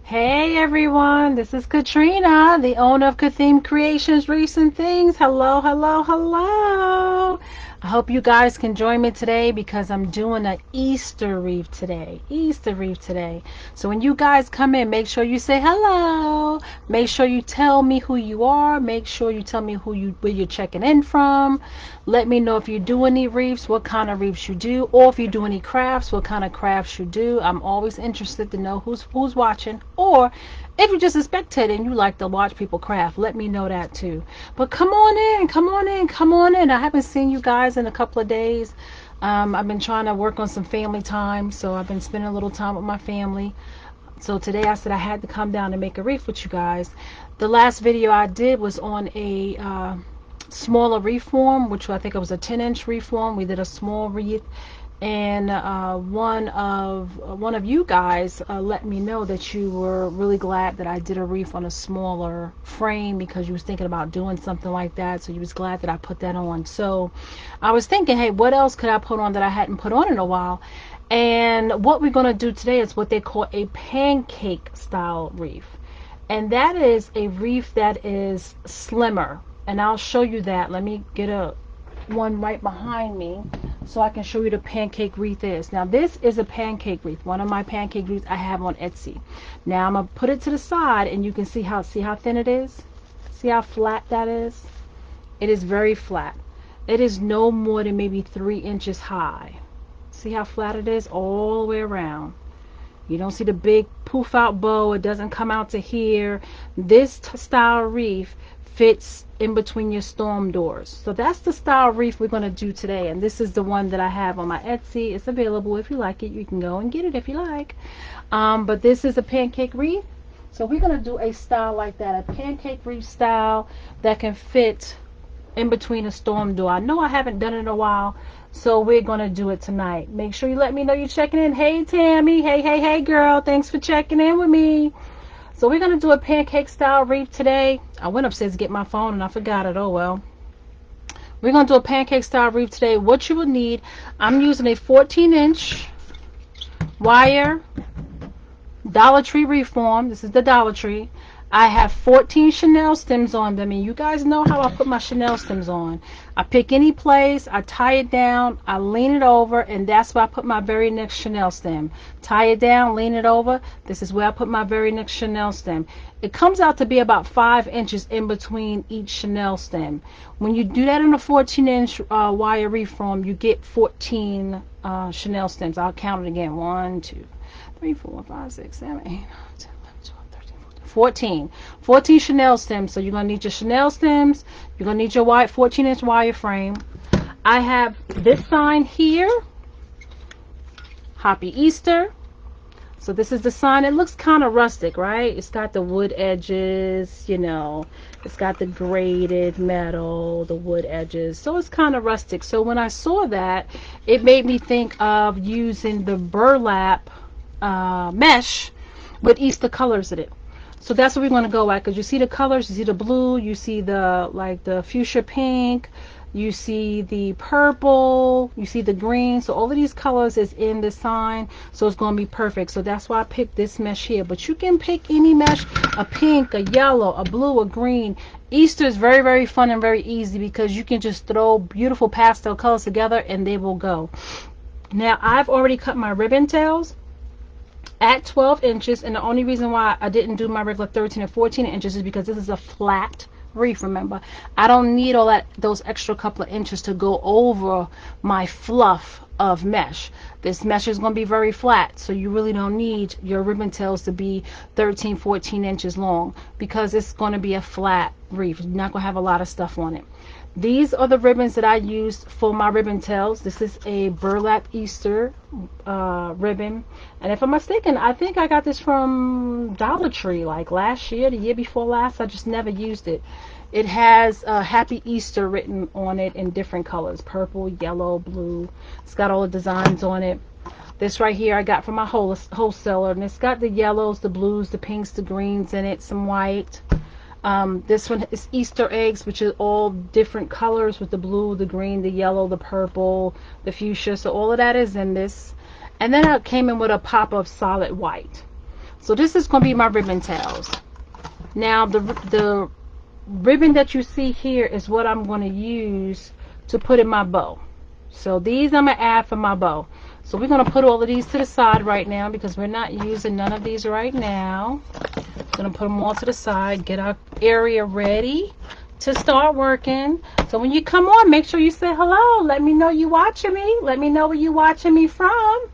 Hey everyone, this is Katrina, the owner of Kathim Creations, Recent Things. Hello, hello, hello. I hope you guys can join me today because I'm doing an Easter wreath today. Easter wreath today. So when you guys come in, make sure you say hello. Make sure you tell me who you are. Make sure you tell me where you're checking in from. Let me know if you do any wreaths, what kind of wreaths you do, or if you do any crafts, what kind of crafts you do. I'm always interested to know who's watching, or if you're just a spectator and you like to watch people craft, let me know that too. But come on in, come on in, come on in. I haven't seen you guys in a couple of days. I've been trying to work on some family time, so I've been spending a little time with my family. So today I said I had to come down and make a wreath with you guys. The last video I did was on a smaller wreath form, which I think it was a 10-inch wreath form. We did a small wreath, and one of you guys let me know that you were really glad that I did a wreath on a smaller frame because you was thinking about doing something like that. So you was glad that I put that on. So I was thinking, hey, what else could I put on that I hadn't put on in a while? And what we're going to do today is what they call a pancake style wreath. And that is a wreath that is slimmer. And I'll show you that. Let me get one right behind me so I can show you the pancake wreath is. Now this is a pancake wreath, one of my pancake wreaths I have on Etsy. Now I'm going to put it to the side and you can see how thin it is. See how flat that is? It is very flat. It is no more than maybe 3 inches high. See how flat it is all the way around. You don't see the big poof out bow. It doesn't come out to here. This style wreath fits in between your storm doors. So that's the style wreath we're going to do today. And this is the one that I have on my Etsy. It's available. If you like it, you can go and get it if you like. But this is a pancake wreath. So we're going to do a style like that. A pancake wreath style that can fit in between a storm door. I know I haven't done it in a while, so we're going to do it tonight. Make sure you let me know you're checking in. Hey, Tammy. Hey, girl. Thanks for checking in with me. So we're going to do a pancake style wreath today. I went upstairs to get my phone and I forgot it. Oh, well. We're going to do a pancake style wreath today. What you will need, I'm using a 14-inch wire Dollar Tree wreath form. This is the Dollar Tree. I have 14 Chanel stems on them, and you guys know how I put my Chanel stems on. I pick any place, I tie it down, I lean it over, and that's where I put my very next Chanel stem. Tie it down, lean it over. This is where I put my very next Chanel stem. It comes out to be about 5 inches in between each Chanel stem. When you do that in a 14-inch wire wreath form, you get 14 Chanel stems. I'll count it again. 1, 2, 3, 4, 5, 6, 7, 8, 9, 10. 14 Chanel stems. So you're going to need your Chanel stems. You're going to need your 14-inch wire frame. I have this sign here. Happy Easter. So this is the sign. It looks kind of rustic, right? It's got the wood edges, you know. It's got the braided metal, the wood edges. So it's kind of rustic. So when I saw that, it made me think of using the burlap mesh with Easter colors in it. So that's what we're going to go at, because you see the colors, you see the blue, you see the fuchsia pink, you see the purple, you see the green. So all of these colors is in the sign, so it's going to be perfect. So that's why I picked this mesh here. But you can pick any mesh, a pink, a yellow, a blue, a green. Easter is very, very fun and very easy because you can just throw beautiful pastel colors together and they will go. Now I've already cut my ribbon tails at 12 inches, and the only reason why I didn't do my regular 13 and 14 inches is because this is a flat wreath. Remember, I don't need all those extra couple of inches to go over my fluff of mesh. This mesh is going to be very flat, so you really don't need your ribbon tails to be 13, 14 inches long because it's going to be a flat wreath. You're not going to have a lot of stuff on it. These are the ribbons that I used for my ribbon tails. This is a burlap Easter ribbon. And if I'm mistaken, I think I got this from Dollar Tree like last year, the year before last. I just never used it. It has Happy Easter written on it in different colors. Purple, yellow, blue. It's got all the designs on it. This right here I got from my wholesaler. And it's got the yellows, the blues, the pinks, the greens in it, some white. This one is Easter eggs, which is all different colors with the blue, the green, the yellow, the purple, the fuchsia. So all of that is in this. And then I came in with a pop of solid white. So this is going to be my ribbon tails. Now the ribbon that you see here is what I'm going to use to put in my bow. So these I'm going to add for my bow. So we're going to put all of these to the side right now because we're not using none of these right now. Going to put them all to the side, get our area ready to start working. So when you come on, make sure you say hello. Let me know you watching me. Let me know where you watching me from.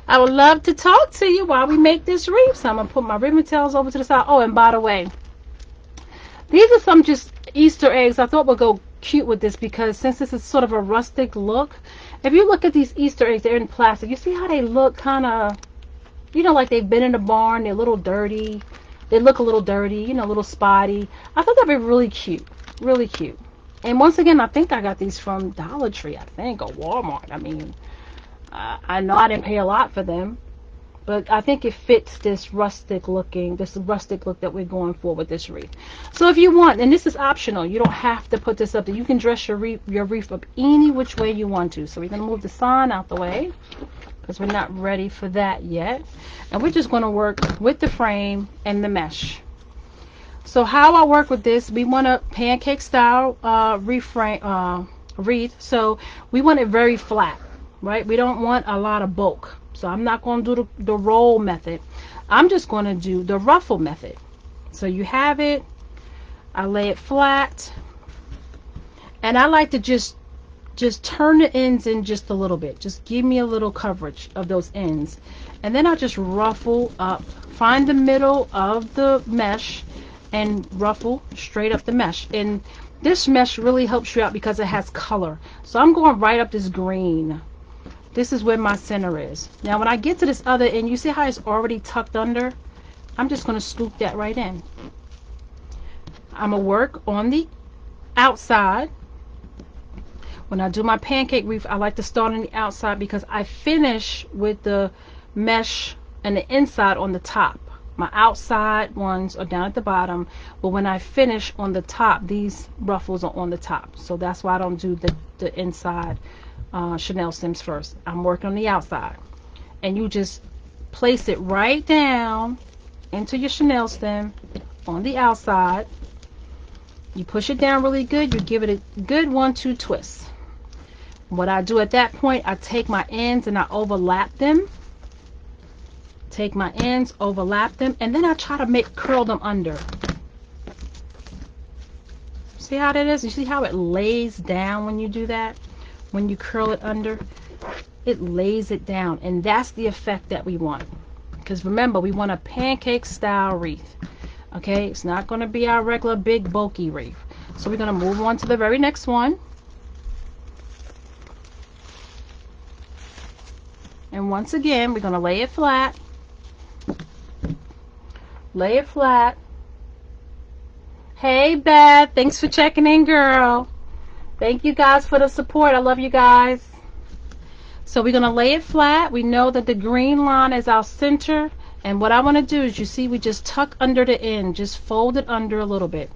I would love to talk to you while we make this wreath. So I'm going to put my ribbon tails over to the side. Oh, and by the way, these are some just Easter eggs I thought would go cute with this because since this is sort of a rustic look, if you look at these Easter eggs, they're in plastic. You see how they look kind of, you know, like they've been in the barn. They're a little dirty. They look a little dirty, you know, a little spotty. I thought that'd be really cute. Really cute. And once again, I think I got these from Dollar Tree, I think, or Walmart. I mean, I know I didn't pay a lot for them, but I think it fits this rustic look that we're going for with this wreath. So if you want, and this is optional, you don't have to put this up there. You can dress your wreath up any which way you want to. So we're going to move the sign out the way because we're not ready for that yet. And we're just going to work with the frame and the mesh. So how I work with this, we want a pancake style wreath. So we want it very flat, right? We don't want a lot of bulk. So I'm not going to do the roll method. I'm just going to do the ruffle method. So you have it. I lay it flat. And I like to just turn the ends in just a little bit. Just give me a little coverage of those ends. And then I'll just ruffle up. Find the middle of the mesh and ruffle straight up the mesh. And this mesh really helps you out because it has color. So I'm going right up this green. This is where my center is. Now when I get to this other end, you see how it's already tucked under? I'm just going to scoop that right in. I'm going to work on the outside. When I do my pancake wreath, I like to start on the outside because I finish with the mesh and the inside on the top. My outside ones are down at the bottom, but when I finish on the top, these ruffles are on the top. So that's why I don't do the inside Chanel stems first. I'm working on the outside. And you just place it right down into your Chanel stem on the outside. You push it down really good. You give it a good 1-2 twist. What I do at that point, I take my ends and I overlap them. Take my ends, overlap them, and then I try to curl them under. See how that is? You see how it lays down when you do that? When you curl it under, it lays it down, and that's the effect that we want. Because remember, we want a pancake style wreath. Okay, it's not going to be our regular big bulky wreath. So we're going to move on to the very next one. And once again, we're going to lay it flat. Lay it flat. Hey Beth, thanks for checking in, girl. Thank you guys for the support. I love you guys. So we're going to lay it flat. We know that the green line is our center. And what I want to do is, you see, we just tuck under the end. Just fold it under a little bit.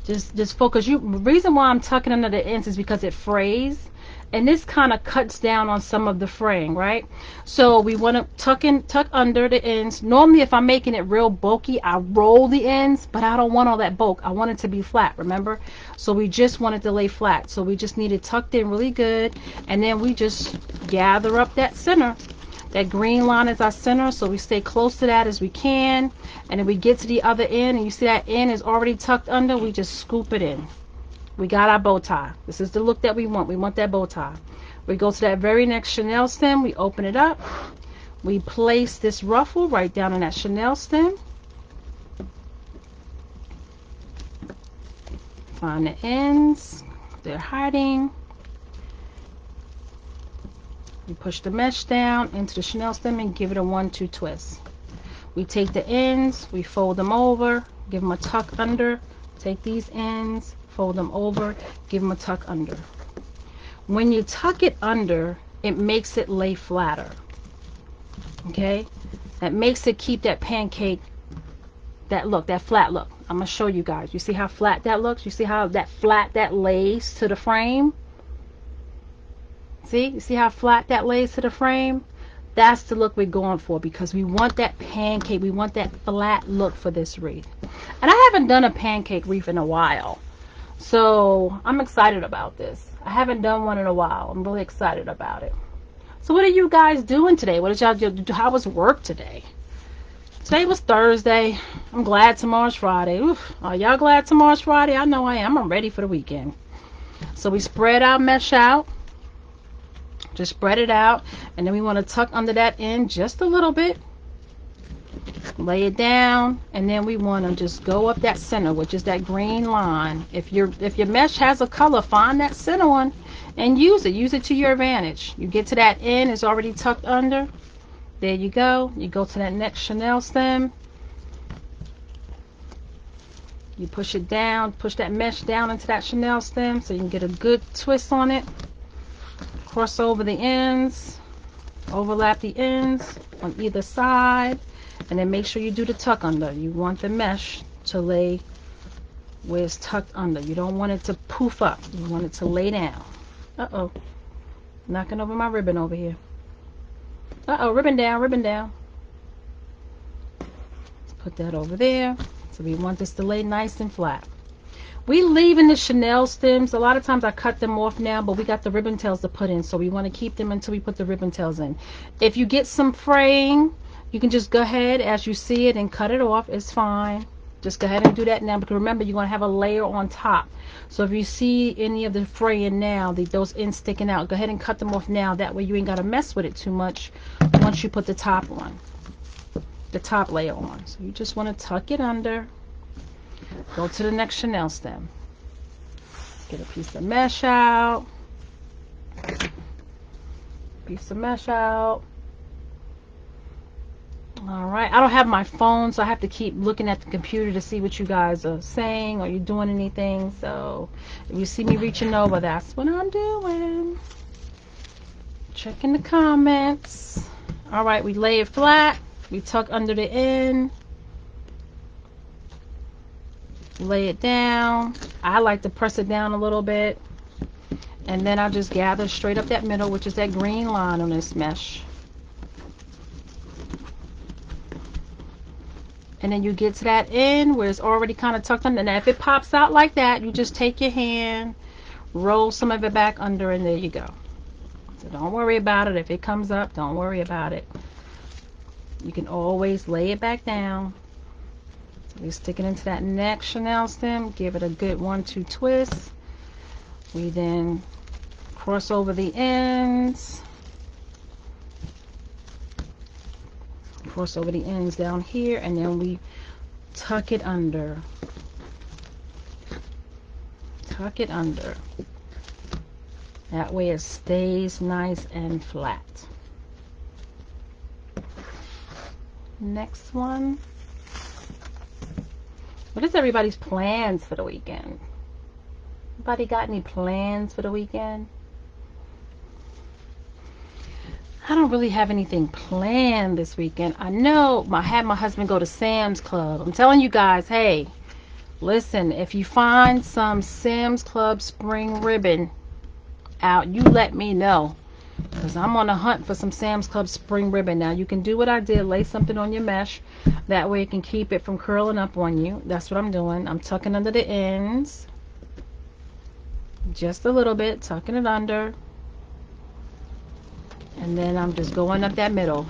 Just focus. The reason why I'm tucking under the ends is because it frays. And this kind of cuts down on some of the fraying, right? So we want to tuck under the ends. Normally, if I'm making it real bulky, I roll the ends, but I don't want all that bulk. I want it to be flat, remember? So we just want it to lay flat. So we just need it tucked in really good. And then we just gather up that center. That green line is our center, so we stay close to that as we can. And then we get to the other end, and you see that end is already tucked under. We just scoop it in. We got our bow tie. This is the look that we want. We want that bow tie. We go to that very next Chanel stem. We open it up. We place this ruffle right down on that Chanel stem. Find the ends. They're hiding. We push the mesh down into the Chanel stem and give it a 1-2 twist. We take the ends. We fold them over. Give them a tuck under. Take these ends. Fold them over, give them a tuck under. When you tuck it under, it makes it lay flatter. Okay? That makes it keep that pancake, that look, that flat look. I'm going to show you guys. You see how flat that looks? You see how that flat that lays to the frame? See? You see how flat that lays to the frame? That's the look we're going for, because we want that pancake, we want that flat look for this wreath. And I haven't done a pancake wreath in a while, so I'm excited about this. I haven't done one in a while. I'm really excited about it. So what are you guys doing today? What did y'all do? How was work today? Today was Thursday. I'm glad tomorrow's Friday. Oof. Are y'all glad tomorrow's Friday? I know I am. I'm ready for the weekend. So we spread our mesh out. Just spread it out. And then we want to tuck under that end just a little bit. Lay it down. And then we want to just go up that center, which is that green line. If your mesh has a color, find that center one and use it. Use it to your advantage. You get to that end. It's already tucked under. There you go. You go to that next chenille stem. You push it down. Push that mesh down into that chenille stem so you can get a good twist on it. Cross over the ends. Overlap the ends on either side. And then make sure you do the tuck under. You want the mesh to lay where it's tucked under. You don't want it to poof up. You want it to lay down. Uh-oh. Knocking over my ribbon over here. Uh-oh, ribbon down, ribbon down. Let's put that over there. So we want this to lay nice and flat. We leaving the chenille stems. A lot of times I cut them off now, but we got the ribbon tails to put in, so we want to keep them until we put the ribbon tails in. If you get some fraying, you can just go ahead as you see it and cut it off. It's fine. Just go ahead and do that now, because remember, you're going to have a layer on top. So if you see any of the fraying now, those ends sticking out, go ahead and cut them off now. That way you ain't got to mess with it too much once you put the top on, the top layer on. So you just want to tuck it under. Go to the next chenille stem. Get a piece of mesh out. Piece of mesh out. Alright, I don't have my phone, so I have to keep looking at the computer to see what you guys are saying, or you're doing anything. So if you see me reaching over, that's what I'm doing. Checking the comments. Alright, we lay it flat. We tuck under the end. Lay it down. I like to press it down a little bit. And then I just gather straight up that middle, which is that green line on this mesh. And then you get to that end where it's already kind of tucked under. Now if it pops out like that, you just take your hand, roll some of it back under, and there you go. So don't worry about it. If it comes up, don't worry about it. You can always lay it back down. So we stick it into that next chenille stem. Give it a good 1-2 twist. We then cross over the ends. Cross over the ends down here, and then we tuck it under. Tuck it under. That way it stays nice and flat. Next one. What is everybody's plans for the weekend? Anybody got any plans for the weekend? I don't really have anything planned this weekend. I know I had my husband go to Sam's Club. I'm telling you guys, hey, listen, if you find some Sam's Club spring ribbon out, you let me know, because I'm on a hunt for some Sam's Club spring ribbon. Now you can do what I did, lay something on your mesh, that way it can keep it from curling up on you. That's what I'm doing. I'm tucking under the ends just a little bit, tucking it under. And then I'm just going up that middle.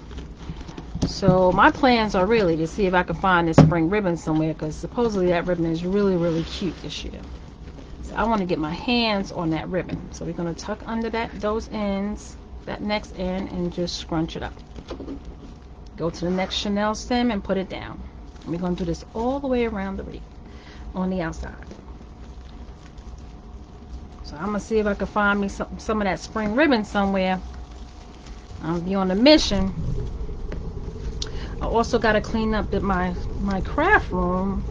So my plans are really to see if I can find this spring ribbon somewhere, because supposedly that ribbon is really, really cute this year. So I want to get my hands on that ribbon. So we're going to tuck under those ends, that next end, and just scrunch it up. Go to the next chenille stem and put it down. And we're going to do this all the way around the wreath on the outside. So I'm going to see if I can find me some of that spring ribbon somewhere. I'll be on a mission. I also got to clean up my craft room,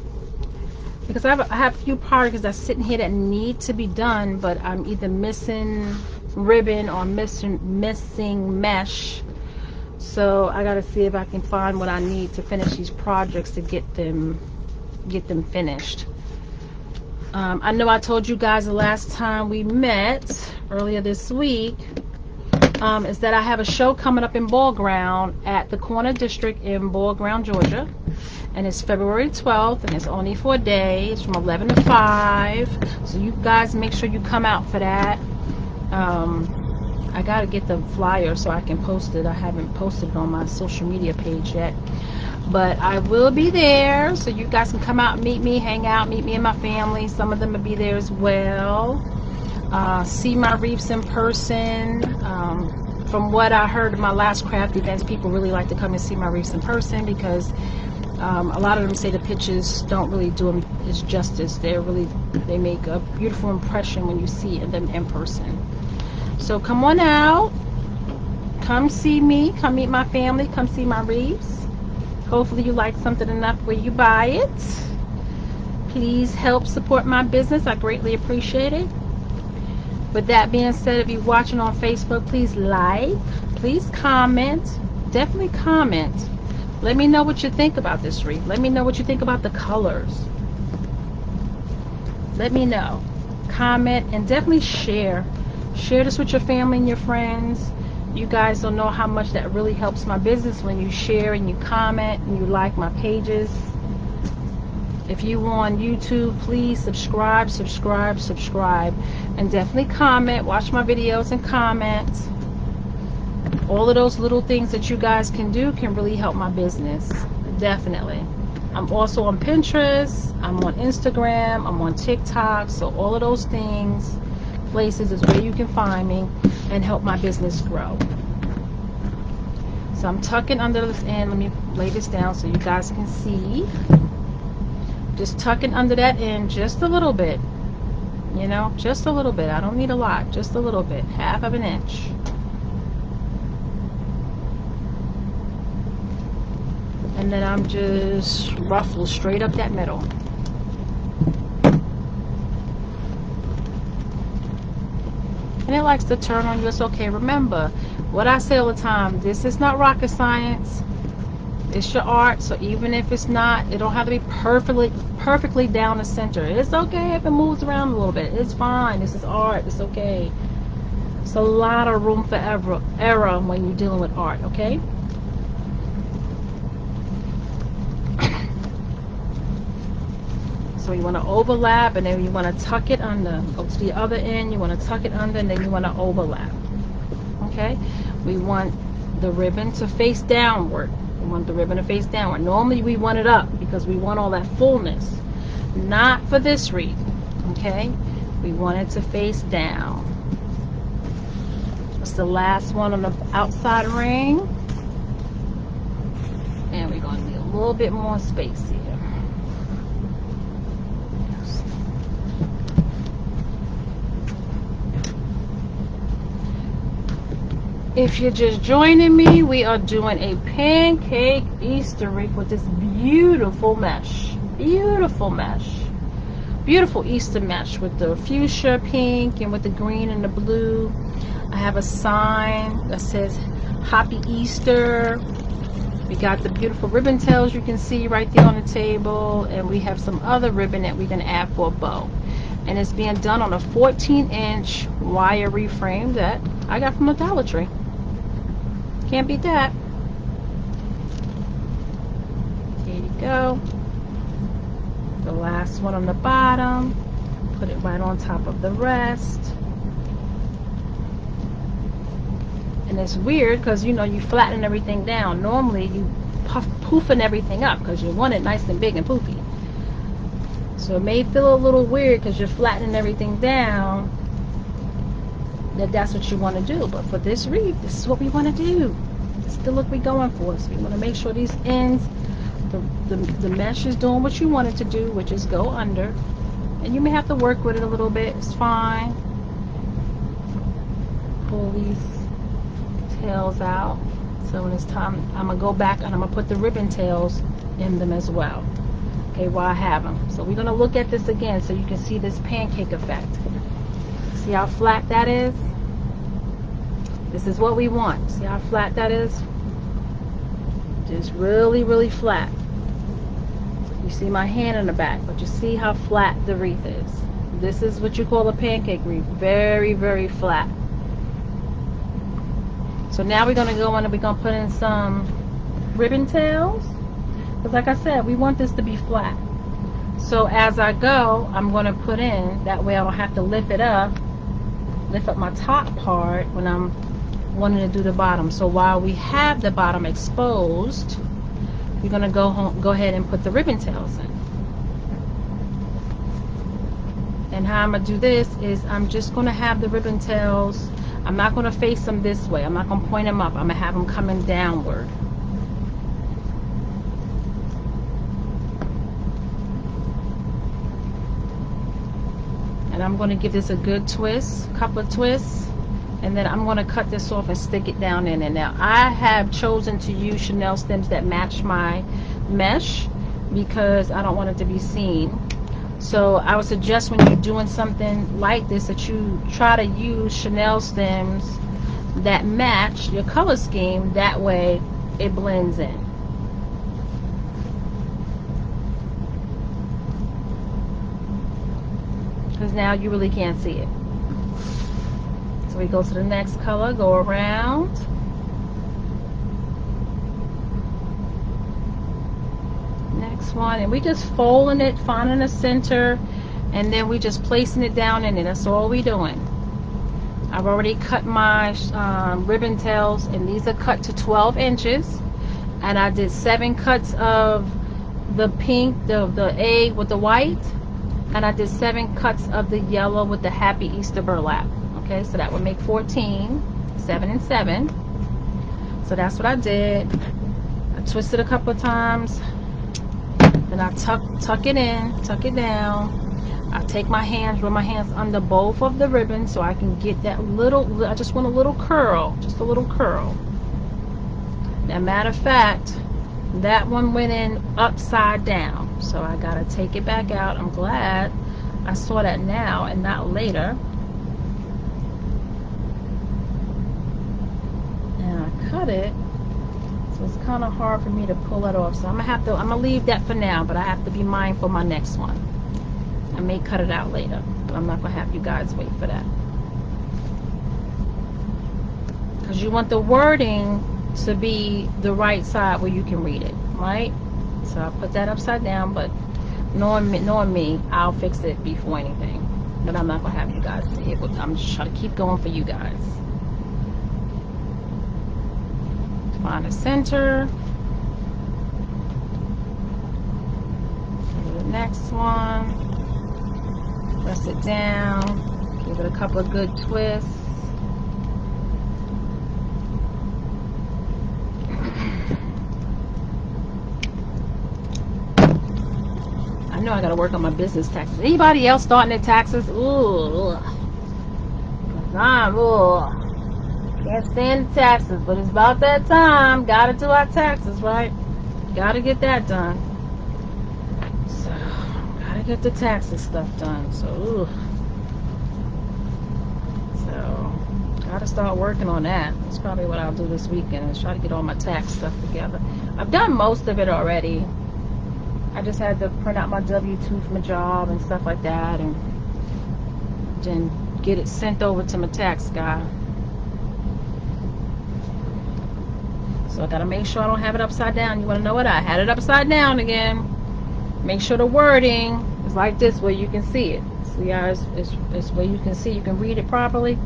because I have a few projects that's sitting here that need to be done, but I'm either missing ribbon or missing mesh. So I got to see if I can find what I need to finish these projects to get them finished. I know I told you guys the last time we met earlier this week is that I have a show coming up in Ball Ground at the Corner District in Ball Ground, Georgia. And it's February 12th, and it's only for a day. It's from 11 to 5. So you guys make sure you come out for that. I got to get the flyer so I can post it. I haven't posted it on my social media page yet. But I will be there, so you guys can come out and meet me, hang out, meet me and my family. Some of them will be there as well. See my wreaths in person. From what I heard in my last craft events, people really like to come and see my wreaths in person because a lot of them say the pictures don't really do them its justice. They make a beautiful impression when you see them in person. So come on out, come see me, come meet my family, come see my wreaths. Hopefully you like something enough where you buy it. Please help support my business. I greatly appreciate it. With that being said, if you're watching on Facebook, please like, please comment, definitely comment. Let me know what you think about this wreath. Let me know what you think about the colors. Let me know. Comment and definitely share. Share this with your family and your friends. You guys don't know how much that really helps my business when you share and you comment and you like my pages. If you on YouTube, please subscribe, and definitely comment. Watch my videos and comment. All of those little things that you guys can do can really help my business. Definitely. I'm also on Pinterest. I'm on Instagram. I'm on TikTok. So all of those things, places is where you can find me and help my business grow. So I'm tucking under this end. Let me lay this down so you guys can see. Just tucking under that end just a little bit. You know, just a little bit. I don't need a lot. Just a little bit. Half of an inch. And then I'm just ruffle straight up that middle. And it likes to turn on you. It's okay. Remember what I say all the time. This is not rocket science. It's your art. So even if it's not, it don't have to be perfectly down the center. It's okay if it moves around a little bit. It's fine. This is art. It's okay. It's a lot of room for error when you're dealing with art. Okay. So you want to overlap, and then you want to tuck it under. Go to the other end. You want to tuck it under, and then you want to overlap. Okay. We want the ribbon to face downward. We want the ribbon to face downward. Normally we want it up because we want all that fullness. Not for this wreath. Okay. We want it to face down. It's the last one on the outside ring. And we're going to need a little bit more space here. If you're just joining me, we are doing a pancake Easter wreath with this beautiful mesh. Beautiful mesh. Beautiful Easter mesh with the fuchsia pink and with the green and the blue. I have a sign that says Happy Easter. We got the beautiful ribbon tails you can see right there on the table. And we have some other ribbon that we're going to add for a bow. And it's being done on a 14-inch wire reframe that I got from the Dollar Tree. Can't beat that. There you go. The last one on the bottom. Put it right on top of the rest. And it's weird because, you know, you flatten everything down. Normally you poofing everything up because you want it nice and big and poofy. So it may feel a little weird because you're flattening everything down. That's what you want to do. But for this wreath, this is what we want to do. It's the look we're going for. So we want to make sure these ends, the mesh is doing what you want it to do, which is go under. And you may have to work with it a little bit. It's fine. Pull these tails out. So when it's time, I'm going to go back and I'm going to put the ribbon tails in them as well. Okay, while I have them. So we're going to look at this again so you can see this pancake effect. See how flat that is? This is what we want. See how flat that is? Just really, really flat. You see my hand in the back, but you see how flat the wreath is. This is what you call a pancake wreath. Very, very flat. So now we're going to go in and we're going to put in some ribbon tails. Because like I said, we want this to be flat. So as I go, I'm going to put in, that way I don't have to lift up my top part when I'm wanting to do the bottom. So while we have the bottom exposed, we're going to go ahead and put the ribbon tails in. And how I'm going to do this is I'm just going to have the ribbon tails, I'm not going to face them this way. I'm not going to point them up. I'm going to have them coming downward. And I'm going to give this a good twist, couple of twists, and then I'm going to cut this off and stick it down in. And now I have chosen to use chenille stems that match my mesh because I don't want it to be seen. So I would suggest when you're doing something like this that you try to use chenille stems that match your color scheme. That way it blends in. Because now you really can't see it. So we go to the next color, go around. Next one, and we just folding it, finding the center, and then we just placing it down in it. That's all we doing. I've already cut my ribbon tails, and these are cut to 12 inches. And I did 7 cuts of the pink, the egg with the white. And I did 7 cuts of the yellow with the Happy Easter burlap. Okay, so that would make 14, 7 and 7. So that's what I did. I twisted a couple of times. Then I tuck it in, tuck it down. I take my hands, run my hands under both of the ribbons so I can get that little, I just want a little curl, just a little curl. Now, matter of fact, that one went in upside down. So I gotta take it back out. I'm glad I saw that now and not later. And I cut it, so it's kind of hard for me to pull it off. So I'm gonna leave that for now, but I have to be mindful of my next one. I may cut it out later, but I'm not gonna have you guys wait for that. Because you want the wording to be the right side where you can read it, right? So I put that upside down, but knowing me, I'll fix it before anything. But I'm not gonna have you guys see it. I'm just trying to keep going for you guys. Find the center. Go to the next one. Press it down. Give it a couple of good twists. I know I gotta work on my business taxes. Anybody else starting their taxes? Ooh. Can't stand the taxes, but it's about that time. Gotta do our taxes, right? Gotta get that done. So, gotta get the taxes stuff done. So, ooh. So, gotta start working on that. That's probably what I'll do this weekend, is try to get all my tax stuff together. I've done most of it already. I just had to print out my W-2 for my job and stuff like that, and then get it sent over to my tax guy. So I gotta make sure I don't have it upside down. You wanna know what? I had it upside down again. Make sure the wording is like this where you can see it. See how it's where you can see, you can read it properly. I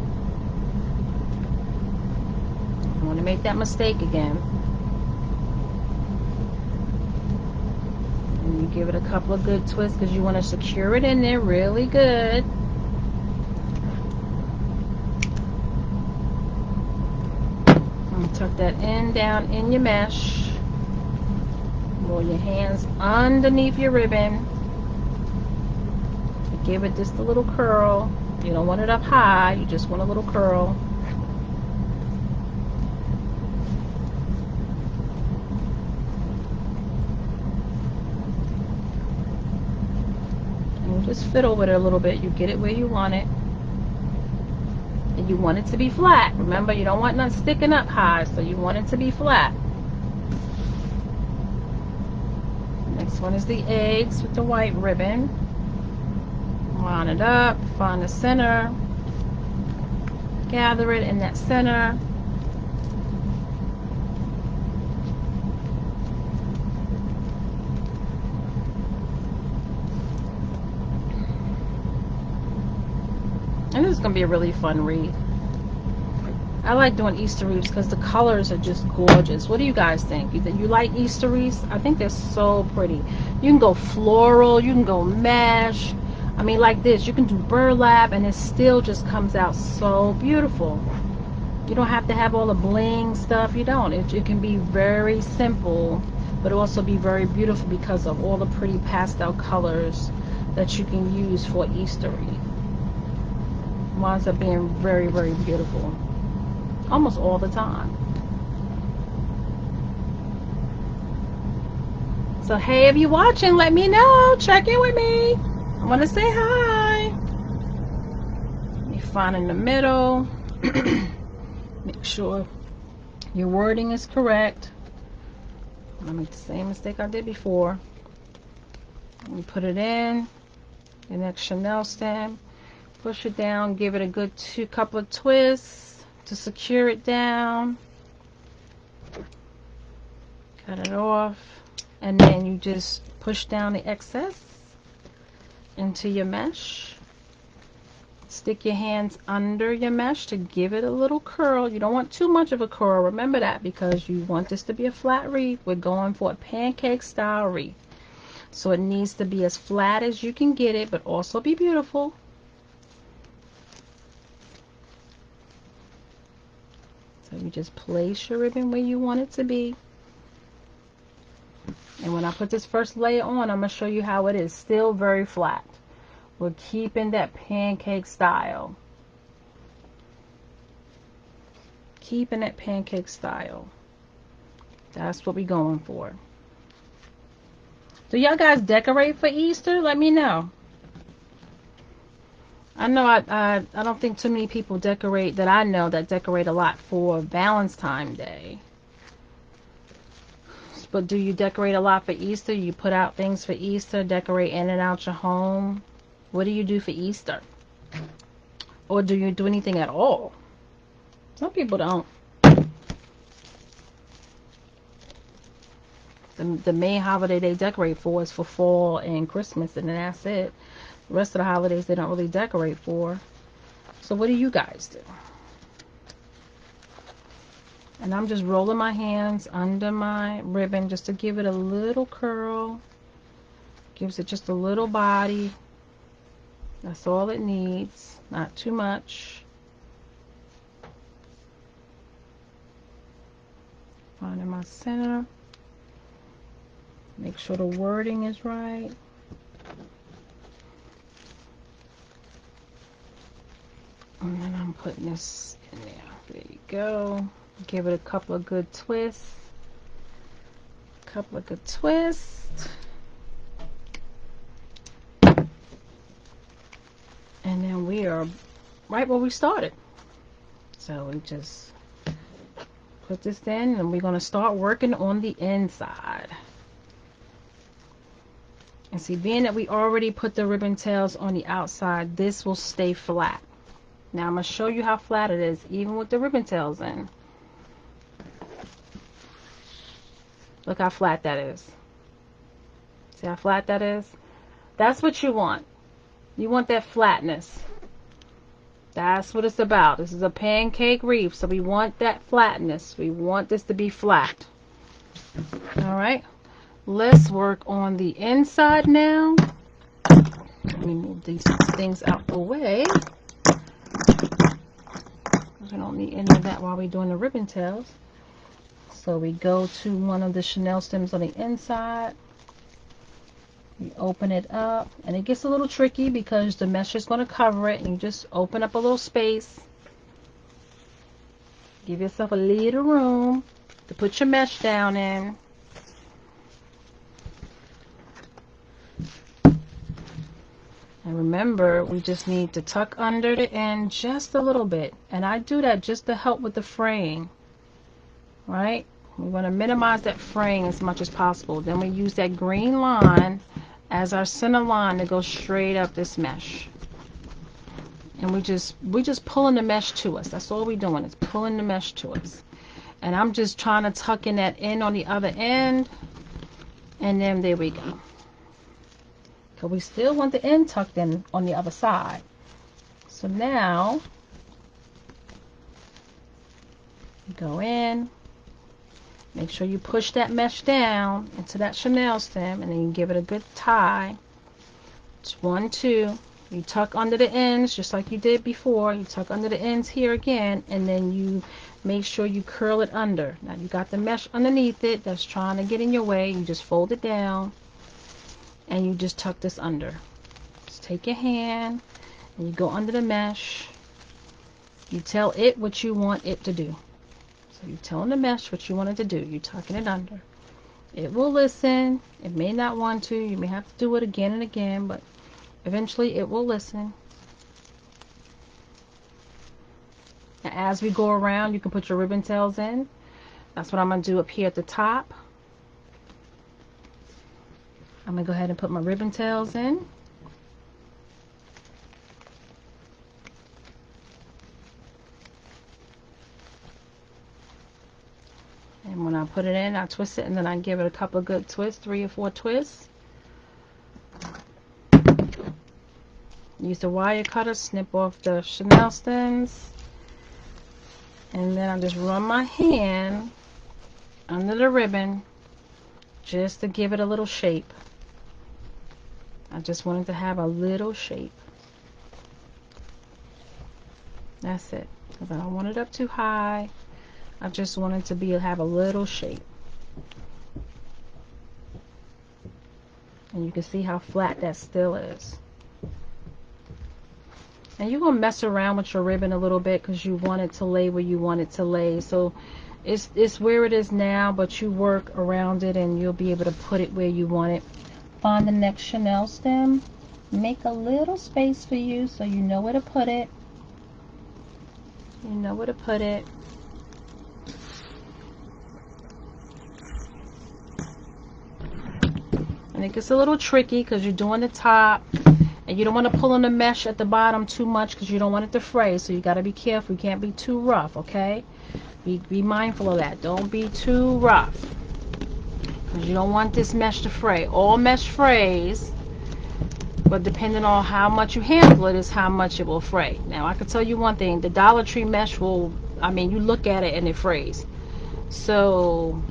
don't wanna make that mistake again. And you give it a couple of good twists because you want to secure it in there really good. And tuck that in down in your mesh. Roll your hands underneath your ribbon. Give it just a little curl. You don't want it up high, you just want a little curl. Just fiddle with it a little bit. You get it where you want it. And you want it to be flat. Remember, you don't want nothing sticking up high, so you want it to be flat. Next one is the eggs with the white ribbon. Line it up, find the center, gather it in that center. And this is going to be a really fun wreath. I like doing Easter wreaths because the colors are just gorgeous. What do you guys think? You like Easter wreaths? I think they're so pretty. You can go floral, you can go mesh. I mean, like this, you can do burlap and it still just comes out so beautiful. You don't have to have all the bling stuff. You don't. It can be very simple, but also be very beautiful because of all the pretty pastel colors that you can use for Easter wreath. Winds up being very, very beautiful. Almost all the time. So hey, if you're watching, let me know. Check in with me. I want to say hi. Let me find in the middle. Make sure your wording is correct. I'll make the same mistake I did before. Let me put it in. The next Chanel stem. Push it down. Give it a good couple of twists to secure it down. Cut it off. And then you just push down the excess into your mesh. Stick your hands under your mesh to give it a little curl. You don't want too much of a curl. Remember that, because you want this to be a flat wreath. We're going for a pancake style wreath. So it needs to be as flat as you can get it, but also be beautiful. So you just place your ribbon where you want it to be. And when I put this first layer on, I'm going to show you how it is still very flat. We're keeping that pancake style. Keeping that pancake style. That's what we're going for. Do y'all guys decorate for Easter? Let me know. I know I don't think too many people decorate that I know that decorate a lot for Valentine's Day. But do you decorate a lot for Easter? You put out things for Easter, decorate in and out your home? What do you do for Easter? Or do you do anything at all? Some people don't. The main holiday they decorate for is for fall and Christmas, and then that's it. The rest of the holidays they don't really decorate for. So what do you guys do? And I'm just rolling my hands under my ribbon just to give it a little curl. Gives it just a little body. That's all it needs. Not too much. Finding my center. Make sure the wording is right. And then I'm putting this in there. There you go. Give it a couple of good twists. Couple of good twists. And then we are right where we started. So we just put this in and we're going to start working on the inside. And see, being that we already put the ribbon tails on the outside, this will stay flat. Now I'm going to show you how flat it is, even with the ribbon tails in. Look how flat that is. See how flat that is? That's what you want. You want that flatness. That's what it's about. This is a pancake wreath, so we want that flatness. We want this to be flat. Alright. Let's work on the inside now. Let me move these things out the way. We don't need any of that while we're doing the ribbon tails. So we go to one of the Chanel stems on the inside. You open it up, and it gets a little tricky because the mesh is going to cover it, and you just open up a little space. Give yourself a little room to put your mesh down in. And remember, we just need to tuck under the end just a little bit, and I do that just to help with the fraying. Right? We want to minimize that fraying as much as possible. Then we use that green line as our center line to go straight up this mesh. And we just pulling the mesh to us. That's all we're doing, is pulling the mesh to us. And I'm just trying to tuck in that end on the other end. And then there we go. Because we still want the end tucked in on the other side. So now you go in, make sure you push that mesh down into that chenille stem, and then you give it a good tie. It's 1, 2. You tuck under the ends just like you did before. You tuck under the ends here again, and then you make sure you curl it under. Now you got the mesh underneath it that's trying to get in your way. You just fold it down and you just tuck this under. Just take your hand and you go under the mesh. You tell it what you want it to do. So you're telling the mesh what you want it to do. You're tucking it under. It will listen. It may not want to. You may have to do it again and again, but eventually it will listen. And as we go around, you can put your ribbon tails in. That's what I'm going to do up here at the top. I'm going to go ahead and put my ribbon tails in. And when I put it in, I twist it, and then I give it a couple of good twists, 3 or 4 twists. Use the wire cutter, snip off the chenille stems. And then I just run my hand under the ribbon just to give it a little shape. I just want it to have a little shape. That's it. Because I don't want it up too high. I just want it to have a little shape. And you can see how flat that still is. And you're going to mess around with your ribbon a little bit because you want it to lay where you want it to lay. So it's where it is now, but you work around it and you'll be able to put it where you want it. Find the next chenille stem. Make a little space for you so you know where to put it. You know where to put it. And it gets a little tricky because you're doing the top. And you don't want to pull on the mesh at the bottom too much because you don't want it to fray. So you got to be careful. You can't be too rough, okay? Be mindful of that. Don't be too rough. Because you don't want this mesh to fray. All mesh frays, but depending on how much you handle it is how much it will fray. Now, I can tell you one thing. The Dollar Tree mesh will, I mean, you look at it and it frays. So,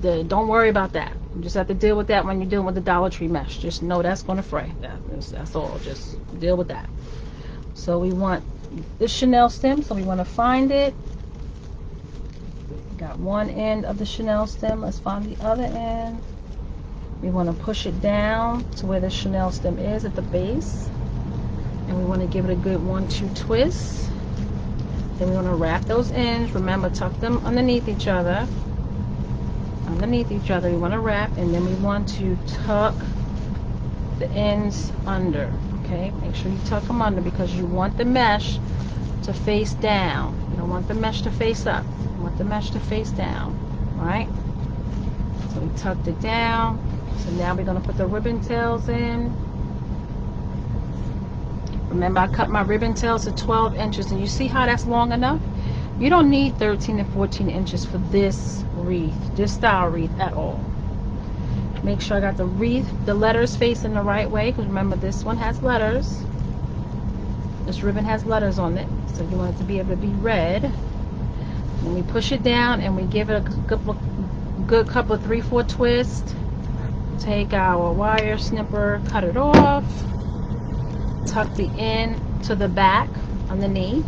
don't worry about that. You just have to deal with that when you're dealing with the Dollar Tree mesh. Just know that's going to fray. That's all. Just deal with that. So we want this chenille stem. So we want to find it. We got one end of the chenille stem. Let's find the other end. We want to push it down to where the chenille stem is at the base. And we want to give it a good 1-2 twists. Then we want to wrap those ends. Remember, tuck them underneath each other. We want to wrap, and then we want to tuck the ends under. Okay, make sure you tuck them under because you want the mesh to face down. You don't want the mesh to face up. You want the mesh to face down. All right, so we tucked it down. So now we're going to put the ribbon tails in. Remember, I cut my ribbon tails to 12 inches, and you see how that's long enough? You don't need 13 and 14 inches for this wreath, this style wreath at all. Make sure I got the wreath, the letters facing the right way, because remember this one has letters. This ribbon has letters on it, so you want it to be able to be read. And we push it down and we give it a good couple of 3-4 twists. Take our wire snipper, cut it off, tuck the end to the back underneath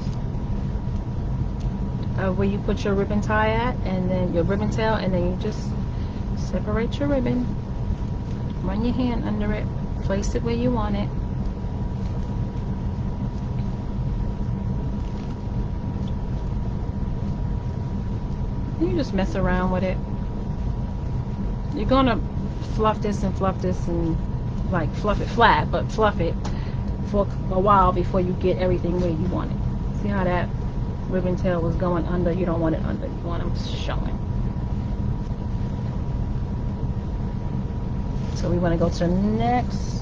where you put your ribbon tie at, and then your ribbon tail, and then you just separate your ribbon, run your hand under it, place it where you want it. And you just mess around with it. You're gonna fluff this and like fluff it flat, but fluff it for a while before you get everything where you want it. See how that ribbon tail was going under? You don't want it under, you want them showing. So we want to go to the next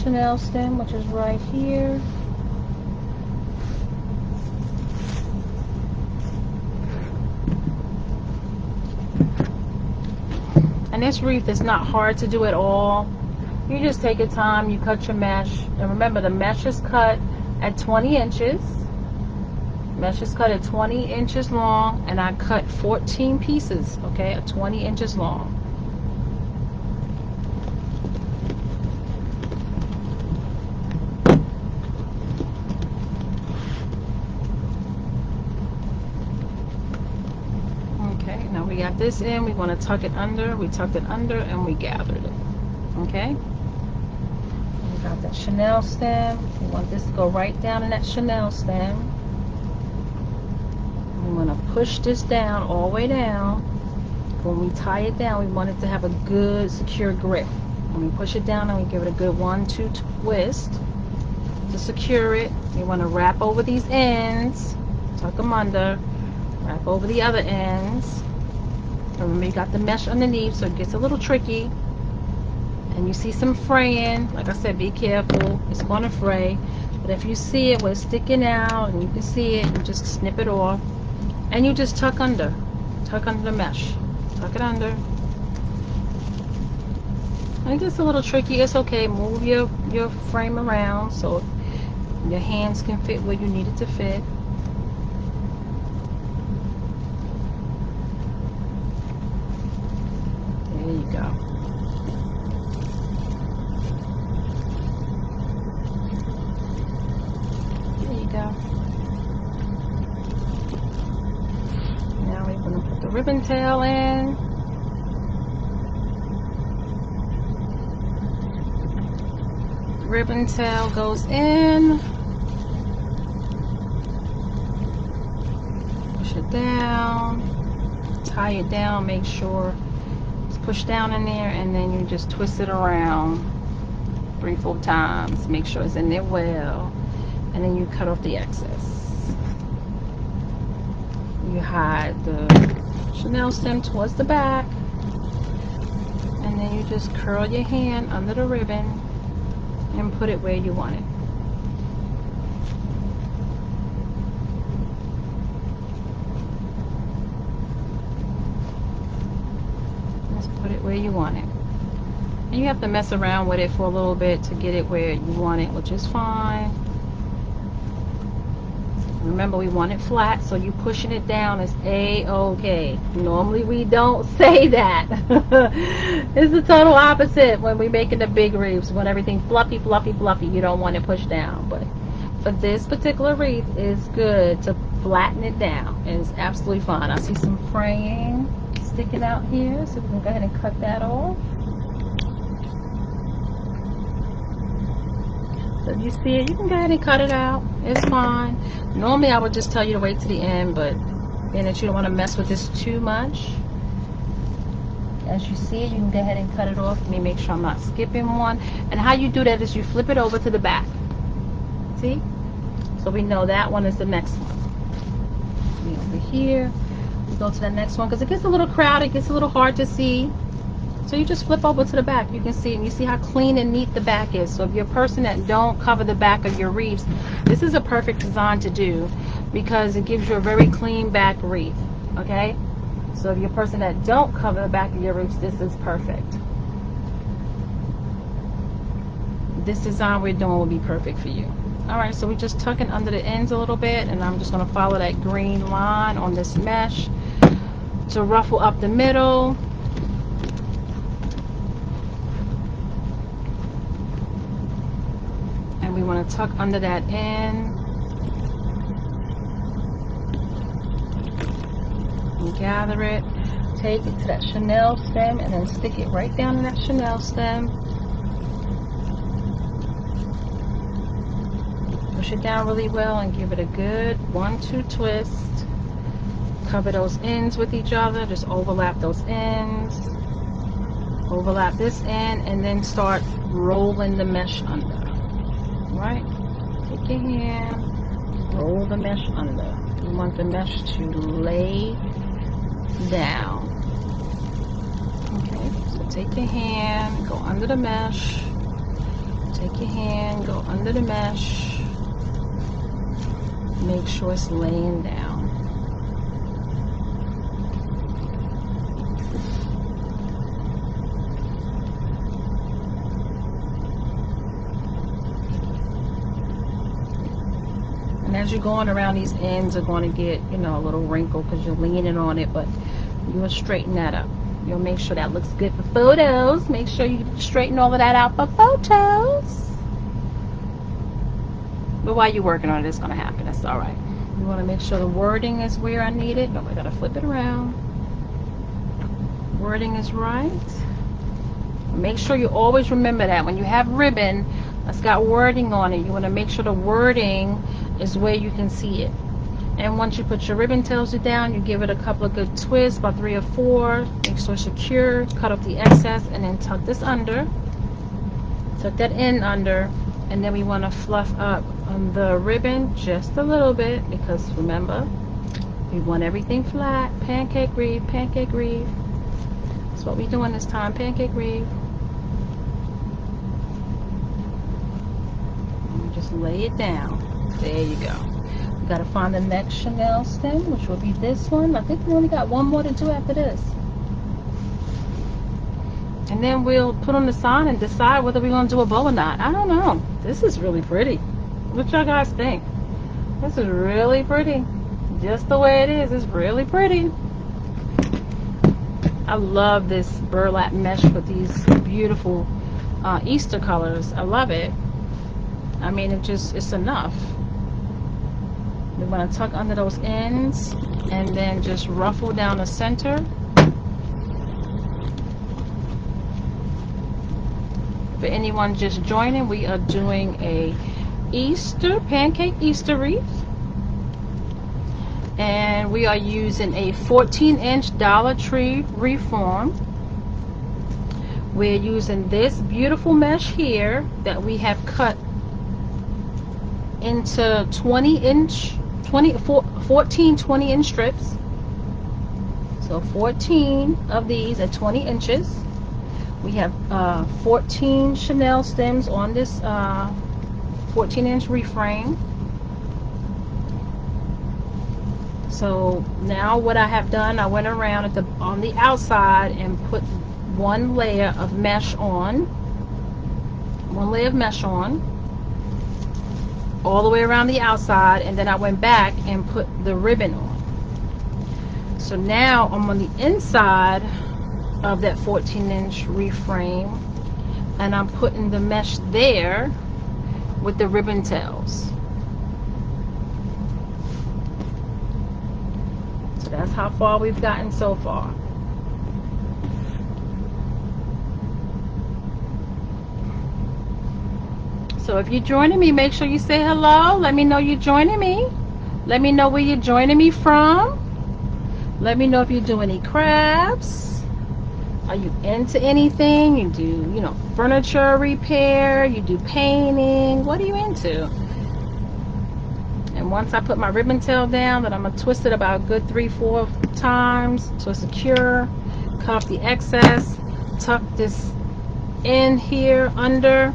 chenille stem, which is right here. And this wreath is not hard to do at all. You just take your time, you cut your mesh, and remember the mesh is cut at 20 inches. Mesh is cut at 20 inches long, and I cut 14 pieces, okay, at 20 inches long. Okay, now we got this in. We want to tuck it under. We tucked it under and we gathered it. Okay. We got that chenille stem. We want this to go right down in that chenille stem. We want to push this down all the way down. When we tie it down, we want it to have a good, secure grip. When we push it down and we give it a good 1-2 twist to secure it, we want to wrap over these ends, tuck them under, wrap over the other ends. Remember, you got the mesh underneath, so it gets a little tricky. And you see some fraying. Like I said, be careful. It's going to fray. But if you see it where it's sticking out and you can see it, you just snip it off. And you just tuck under. Tuck under the mesh. Tuck it under. And it gets a little tricky. It's okay. Move your frame around so your hands can fit where you need it to fit. There you go. There you go. Now we're going to put the ribbon tail in. Ribbon tail goes in. Push it down. Tie it down. Make sure it's pushed down in there, and then you just twist it around 3-4 times. Make sure it's in there well, and then you cut off the excess. You hide the chenille stem towards the back, and then you just curl your hand under the ribbon and put it where you want it. Just put it where you want it. And you have to mess around with it for a little bit to get it where you want it, which is fine. Remember, we want it flat, so you pushing it down is A-okay. Normally we don't say that. It's the total opposite when we're making the big wreaths. We want everything fluffy, fluffy, fluffy. You don't want it pushed down. But for this particular wreath, it's good to flatten it down. And it's absolutely fine. I see some fraying sticking out here, so we can go ahead and cut that off. So if you see it, you can go ahead and cut it out. It's fine. Normally I would just tell you to wait to the end, but being that you don't want to mess with this too much, as you see it, you can go ahead and cut it off. Let me make sure I'm not skipping one. And how you do that is you flip it over to the back. See? So we know that one is the next one. See over here. We go to the next one because it gets a little crowded, it gets a little hard to see. So you just flip over to the back. You can see, and you see how clean and neat the back is. So if you're a person that don't cover the back of your wreaths, this is a perfect design to do because it gives you a very clean back wreath. Okay? So if you're a person that don't cover the back of your wreaths, this is perfect. This design we're doing will be perfect for you. Alright, so we're just tucking under the ends a little bit, and I'm just going to follow that green line on this mesh to ruffle up the middle. We want to tuck under that end and gather it. Take it to that chenille stem and then stick it right down in that chenille stem. Push it down really well and give it a good 1-2 twist. Cover those ends with each other. Just overlap those ends. Overlap this end and then start rolling the mesh under. Right? Take your hand, roll the mesh under. You want the mesh to lay down. Okay, so take your hand, go under the mesh. Take your hand, go under the mesh. Make sure it's laying down. as you're going around, these ends are going to get, you know, a little wrinkle because you're leaning on it, but you'll straighten that up. You'll make sure that looks good for photos. Make sure you straighten all of that out for photos. But while you're working on it, it's going to happen. That's all right. You want to make sure the wording is where I need it. No, I got to flip it around. Wording is right. Make sure you always remember that when you have ribbon that's got wording on it, you want to make sure the wording is where you can see it. And once you put your ribbon tails down, you give it a couple of good twists, about 3 or 4. Make sure it's secure. Cut off the excess and then tuck this under. Tuck that in under. And then we want to fluff up on the ribbon just a little bit, because remember, we want everything flat. Pancake wreath, pancake wreath. That's what we're doing this time, pancake wreath. And just lay it down. There you go. We got to find the next Chanel stem, which will be this one. I think we only got one more to do after this. And then we'll put on the sign and decide whether we're going to do a bow or not. I don't know. This is really pretty. What y'all guys think? This is really pretty. Just the way it is. It's really pretty. I love this burlap mesh with these beautiful Easter colors. I love it. I mean, it's enough. We want to tuck under those ends and then just ruffle down the center. For anyone just joining, we are doing a pancake Easter wreath, and we are using a 14-inch Dollar Tree reform. We're using this beautiful mesh here that we have cut into 14 20-inch strips. So 14 of these at 20 inches. We have 14 Chanel stems on this 14-inch reframe. So now what I have done, I went around on the outside and put one layer of mesh on. One layer of mesh on. All the way around the outside, and then I went back and put the ribbon on. So now I'm on the inside of that 14-inch reframe, and I'm putting the mesh there with the ribbon tails. So that's how far we've gotten so far. So if you're joining me, make sure you say hello. Let me know you're joining me. Let me know where you're joining me from. Let me know if you do any crafts. Are you into anything? You do, you know, furniture repair, you do painting. What are you into? And once I put my ribbon tail down, then I'm going to twist it about a good 3-4 times so it's secure. Cut off the excess. Tuck this in here under.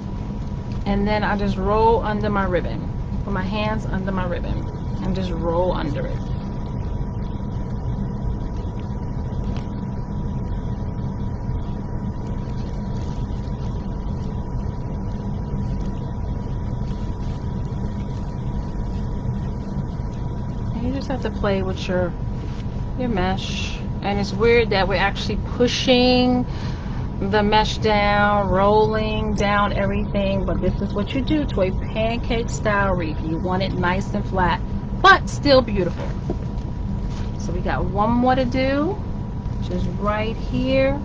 And then I just roll under my ribbon. Put my hands under my ribbon and just roll under it. You just have to play with your mesh. And it's weird that we're actually pushing the mesh down, rolling down everything, but this is what you do to a pancake style wreath. You want it nice and flat, but still beautiful. So we got one more to do, which is right here.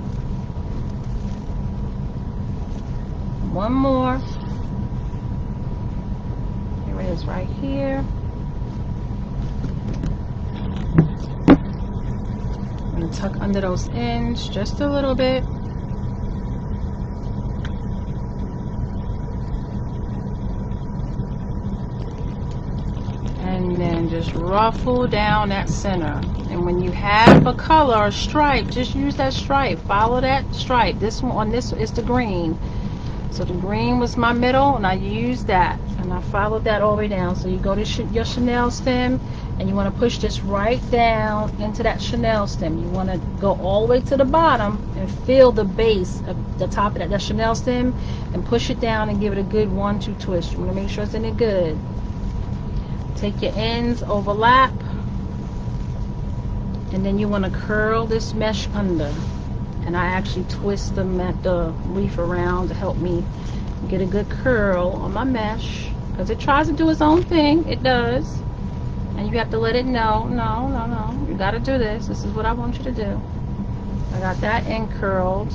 One more. Here it is right here. I'm going to tuck under those ends just a little bit. And then just ruffle down that center. And when you have a color or stripe, just use that stripe. Follow that stripe. This one on this is the green. So the green was my middle, and I used that. And I followed that all the way down. So you go to your Chanel stem, and you want to push this right down into that Chanel stem. You want to go all the way to the bottom and feel the base of the top of that Chanel stem, and push it down and give it a good 1-2 twist. You want to make sure it's in it good. Take your ends, overlap, and then you want to curl this mesh under. And I actually twist the wreath around to help me get a good curl on my mesh, because it tries to do its own thing. It does. And you have to let it know, no, you got to do this. This is what I want you to do. I got that end curled,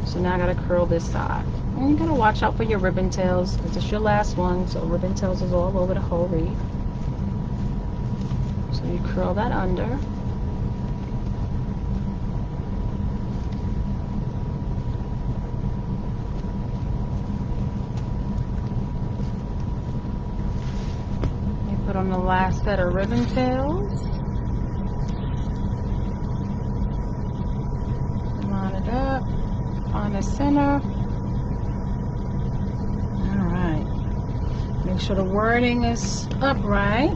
so now I got to curl this side. And you got to watch out for your ribbon tails, because it's your last one, so ribbon tails is all over the whole wreath. So you curl that under. Put on the last set of ribbon tails. Line it up. Find the center. Alright. Make sure the wording is upright.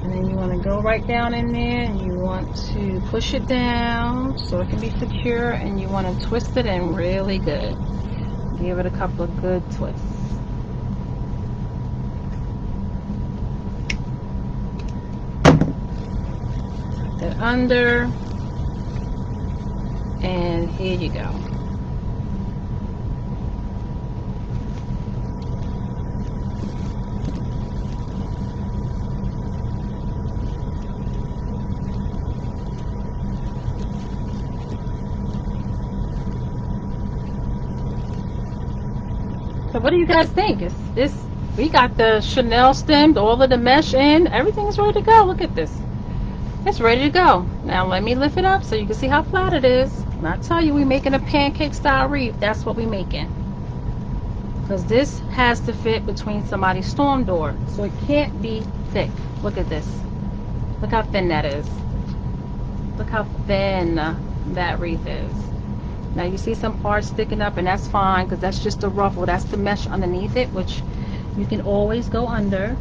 And then you want to go right down in there and you want to push it down so it can be secure, and you want to twist it in really good. Give it a couple of good twists. Under, and here you go. So what do you guys think? We got the Chanel stemmed, all of the mesh in, everything's ready to go. Look at this. It's ready to go. Now let me lift it up so you can see how flat it is. And I tell you, we're making a pancake style wreath. That's what we're making. Because this has to fit between somebody's storm door. So it can't be thick. Look at this. Look how thin that is. Look how thin that wreath is. Now you see some parts sticking up, and that's fine, because that's just the ruffle. That's the mesh underneath it, which you can always go under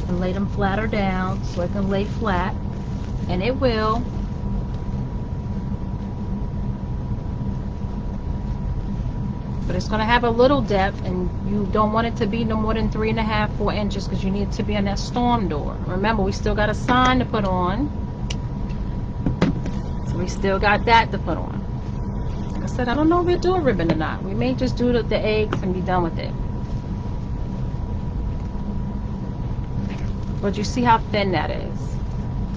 and lay them flatter down so it can lay flat, and it will. But it's going to have a little depth, and you don't want it to be no more than 3.5, 4 inches, because you need it to be on that storm door. Remember, we still got a sign to put on, so we still got that to put on. Like I said, I don't know if we'll do a ribbon or not. We may just do the eggs and be done with it. But you see how thin that is.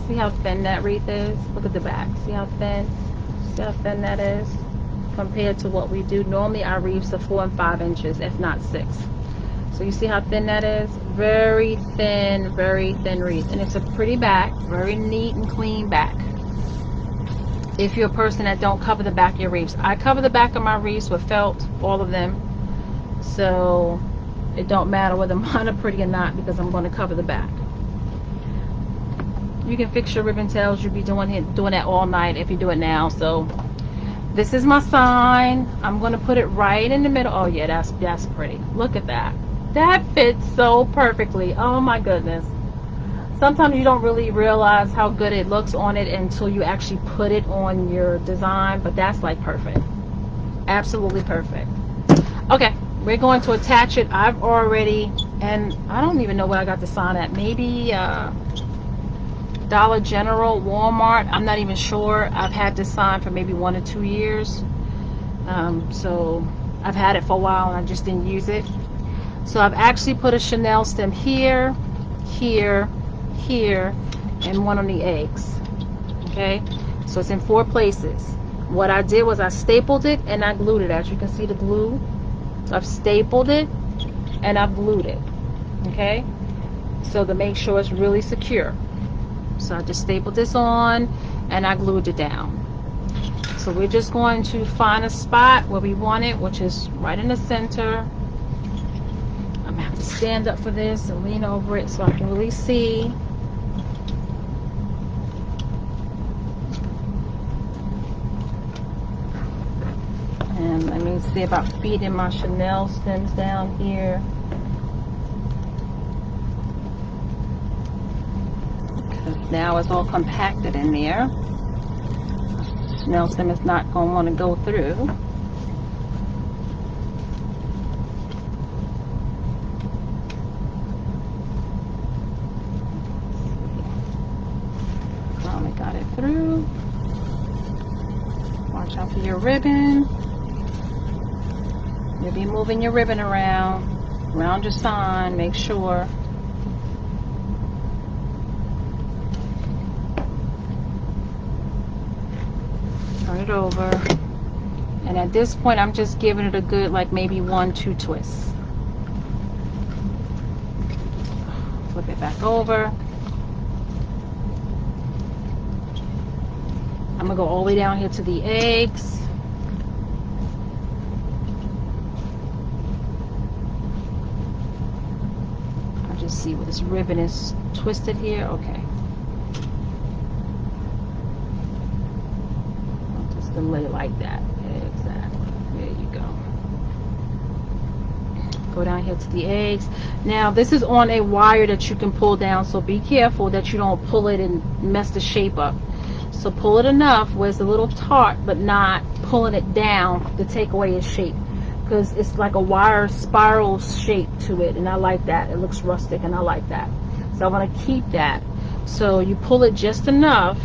See how thin that wreath is? Look at the back. See how thin? See how thin that is? Compared to what we do. Normally our wreaths are 4 and 5 inches, if not 6. So you see how thin that is? Very thin wreath. And it's a pretty back. Very neat and clean back. If you're a person that don't cover the back of your wreaths. I cover the back of my wreaths with felt, all of them. So it don't matter whether mine are pretty or not, because I'm going to cover the back. You can fix your ribbon tails. You'll be doing that all night if you do it now. So this is my sign. I'm going to put it right in the middle. Oh yeah, that's pretty. Look at that. That fits so perfectly. Oh my goodness. Sometimes you don't really realize how good it looks on it until you actually put it on your design, but that's like perfect. Absolutely perfect. Okay, we're going to attach it. I've already, and I don't even know where I got the sign at. Maybe Dollar General, Walmart. I'm not even sure. I've had this sign for maybe 1 or 2 years. So I've had it for a while and I just didn't use it. So I've actually put a Chanel stem here, here, here, and one on the eggs. Okay, so it's in 4 places. What I did was I stapled it and I glued it. As you can see, the glue. So I've stapled it and I've glued it. Okay, so to make sure it's really secure. So I just stapled this on and I glued it down. So we're just going to find a spot where we want it, which is right in the center. I'm gonna have to stand up for this and lean over it so I can really see. And let me see about feeding my Chanel stems down here. Now it's all compacted in there. Chanel stem is not going to want to go through. Watch out for your ribbon. You'll be moving your ribbon around your sign. Make sure. Turn it over. And at this point, I'm just giving it a good, like maybe 1-2 twists. Flip it back over. I'm going to go all the way down here to the eggs. I'll just see where this ribbon is twisted here. Okay. I'll just lay it like that. Exactly. There you go. Go down here to the eggs. Now, this is on a wire that you can pull down, so be careful that you don't pull it and mess the shape up. So pull it enough where it's a little taut, but not pulling it down to take away its shape, because it's like a wire spiral shape to it, and I like that. It looks rustic, and I like that. So I want to keep that. So you pull it just enough,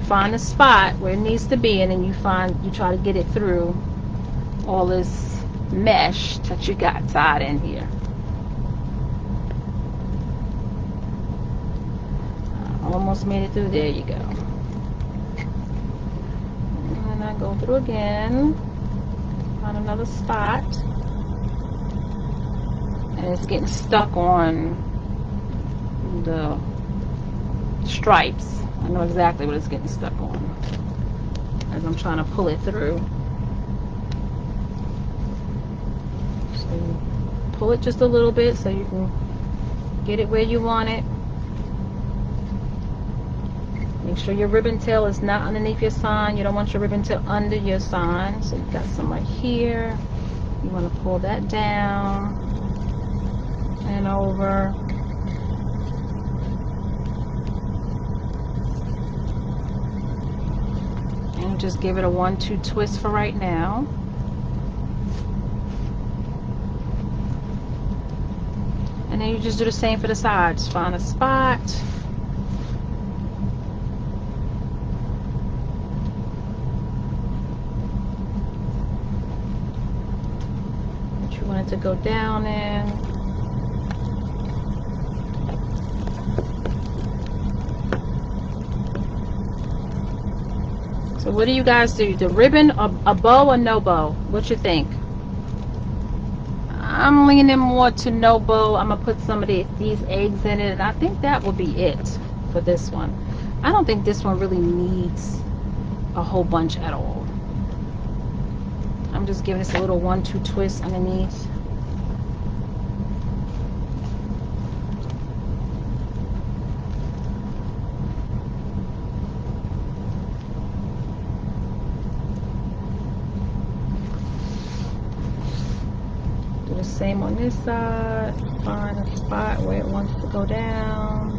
find a spot where it needs to be, and then you try to get it through all this mesh that you got tied in here. Almost made it through. There you go. And I go through again, find another spot, and it's getting stuck on the stripes. I know exactly what it's getting stuck on as I'm trying to pull it through. So you pull it just a little bit so you can get it where you want it. Make sure your ribbon tail is not underneath your sign. You don't want your ribbon tail under your sign. So you've got some right here. You want to pull that down and over. And just give it a 1-2 twist for right now. And then you just do the same for the sides. Find a spot. Want it to go down in. So what do you guys do? The ribbon, a bow, or no bow? What you think? I'm leaning more to no bow. I'm gonna put some of these eggs in it, and I think that will be it for this one. I don't think this one really needs a whole bunch at all. I'm just giving this a little 1-2 twist underneath. Do the same on this side. Find a spot where it wants to go down.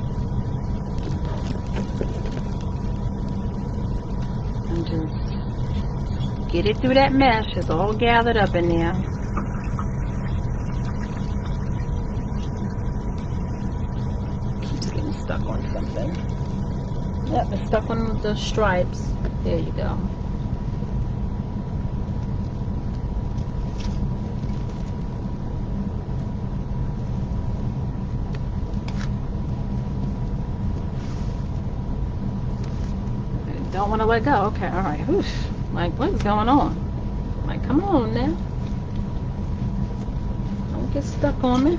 And just get it through that mesh. It's all gathered up in there. Keeps getting stuck on something. Yep, it's stuck on the stripes. There you go. Don't want to let go. Okay, all right. Oof. Like, what is going on? Like, come on now. Don't get stuck on me.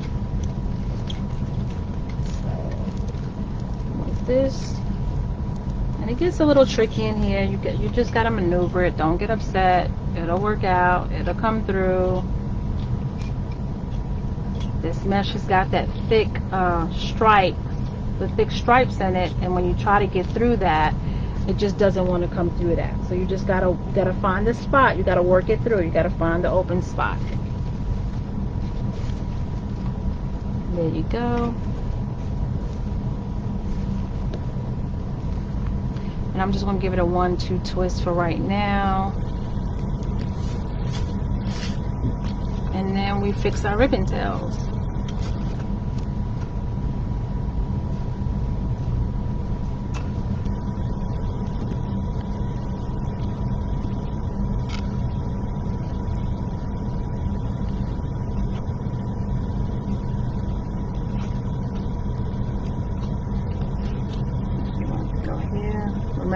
Like this. And it gets a little tricky in here. You just gotta maneuver it. Don't get upset. It'll work out. It'll come through. This mesh has got that thick stripe, the thick stripes in it, and when you try to get through that, it just doesn't want to come through that. So you just gotta find the spot. You gotta work it through. You gotta find the open spot. There you go. And I'm just gonna give it a 1-2 twist for right now. And then we fix our ribbon tails.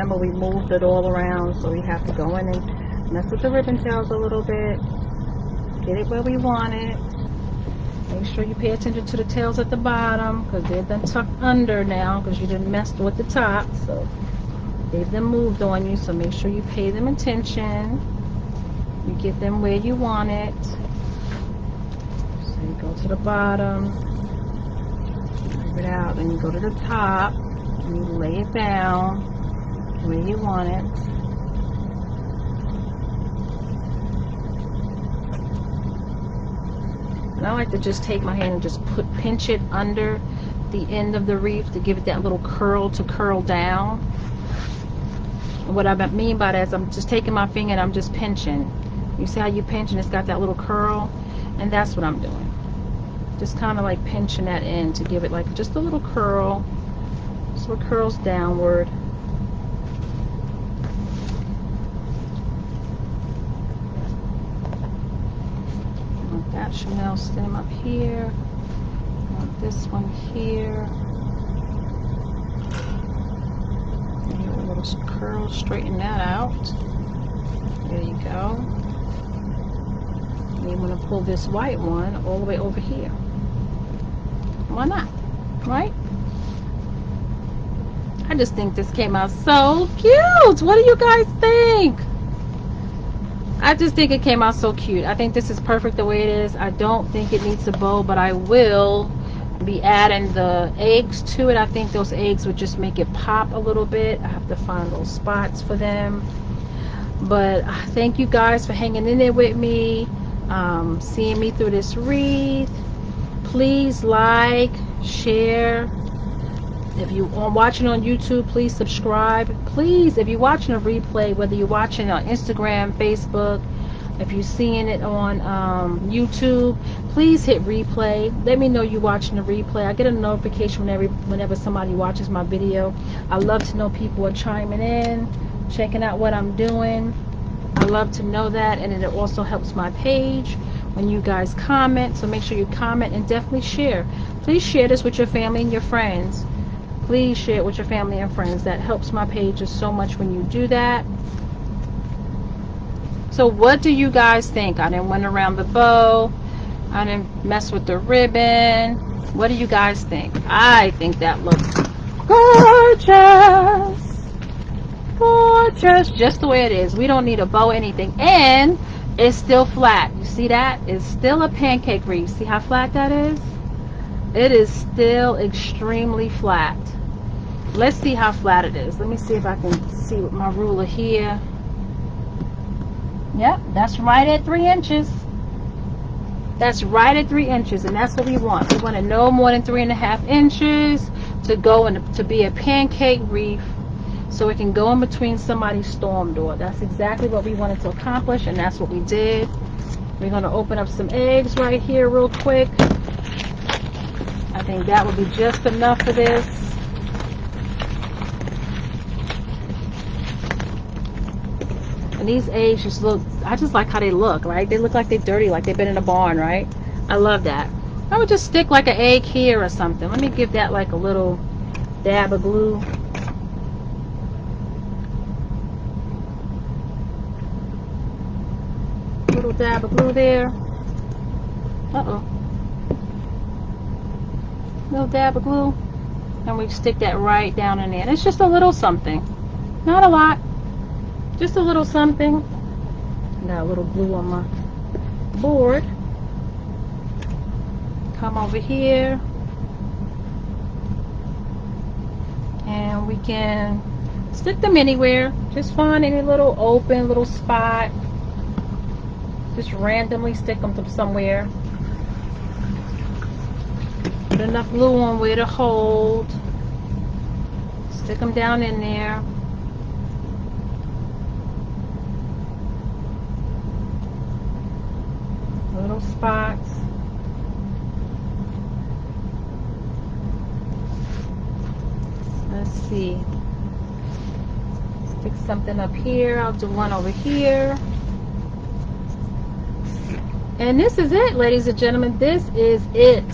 remember we moved it all around, so we have to go in and mess with the ribbon tails a little bit, get it where we want it. Make sure you pay attention to the tails at the bottom, because they're done tucked under now, because you didn't mess with the top, so they've been moved on you. So make sure you pay them attention. You get them where you want it. So you go to the bottom, move it out, then you go to the top, and you lay it down where you want it. And I like to just take my hand and just pinch it under the end of the wreath to give it that little curl to curl down. And what I mean by that is I'm just taking my finger and I'm just pinching. You see how you pinch and it's got that little curl? And that's what I'm doing. Just kind of like pinching that in to give it like just a little curl. So it curls downward. That Chanel stem up here. This one here. And a little curl, straighten that out. There you go. And you want to pull this white one all the way over here. Why not? Right? I just think this came out so cute. What do you guys think? I just think it came out so cute. I think this is perfect the way it is. I don't think it needs a bow, but I will be adding the eggs to it. I think those eggs would just make it pop a little bit. I have to find those spots for them. But thank you guys for hanging in there with me, seeing me through this wreath. Please like, share. If you are watching on YouTube, please subscribe. Please, if you're watching a replay, whether you're watching on Instagram, Facebook, if you're seeing it on YouTube, please hit replay. Let me know you're watching the replay. I get a notification whenever somebody watches my video. I love to know people are chiming in, checking out what I'm doing. I love to know that, and it also helps my page when you guys comment. So make sure you comment and definitely share. Please share this with your family and your friends. Please share it with your family and friends. That helps my pages so much when you do that. So what do you guys think? I didn't went around the bow. I didn't mess with the ribbon. What do you guys think? I think that looks gorgeous. Gorgeous. Just the way it is. We don't need a bow or anything. And it's still flat. You see that? It's still a pancake wreath. See how flat that is? It is still extremely flat. Let's see how flat it is. Let me see if I can see with my ruler here. Yep, that's right at 3 inches. That's right at 3 inches, and that's what we want. We want to no more than 3.5 inches to go and to be a pancake wreath, so it can go in between somebody's storm door. That's exactly what we wanted to accomplish, and that's what we did. We're going to open up some eggs right here real quick. I think that would be just enough for this. And these eggs just look, I just like how they look, right? They look like they're dirty, like they've been in a barn, right? I love that. I would just stick like an egg here or something. Let me give that like a little dab of glue. Little dab of glue there. Uh-oh. Little dab of glue. And we stick that right down in there. And it's just a little something. Not a lot. Just a little something. Got a little glue on my board. Come over here. And we can stick them anywhere. Just find any little open little spot. Just randomly stick them to somewhere. Put enough glue on where to hold. Stick them down in there. Little spots. Let's see. Stick something up here. I'll do one over here. And this is it, ladies and gentlemen. This is it.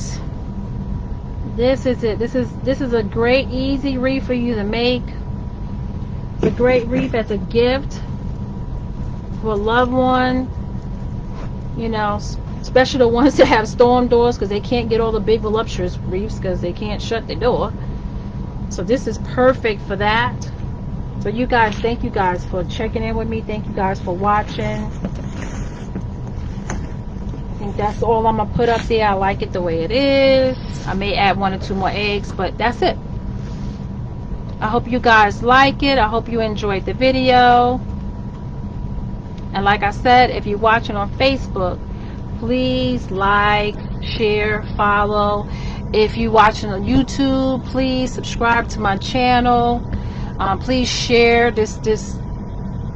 This is it. This is a great, easy wreath for you to make. It's a great wreath as a gift for a loved one, you know, especially the ones that have storm doors, because they can't get all the big voluptuous wreaths because they can't shut the door. So this is perfect for that. So you guys, thank you guys for checking in with me. Thank you guys for watching. I think that's all I'm gonna put up there. I like it the way it is. I may add 1 or 2 more eggs, but that's it. I hope you guys like it. I hope you enjoyed the video. And like I said, if you're watching on Facebook, please like, share, follow. If you're watching on YouTube, please subscribe to my channel. Please share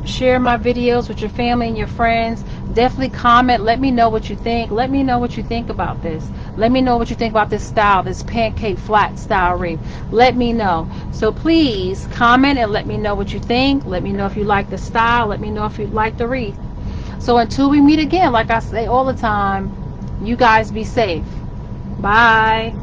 share my videos with your family and your friends. Definitely comment. Let me know what you think. Let me know what you think about this. Let me know what you think about this style, this pancake flat style wreath. Let me know. So please comment and let me know what you think. Let me know if you like the style. Let me know if you like the wreath. So until we meet again, like I say all the time, you guys be safe. Bye.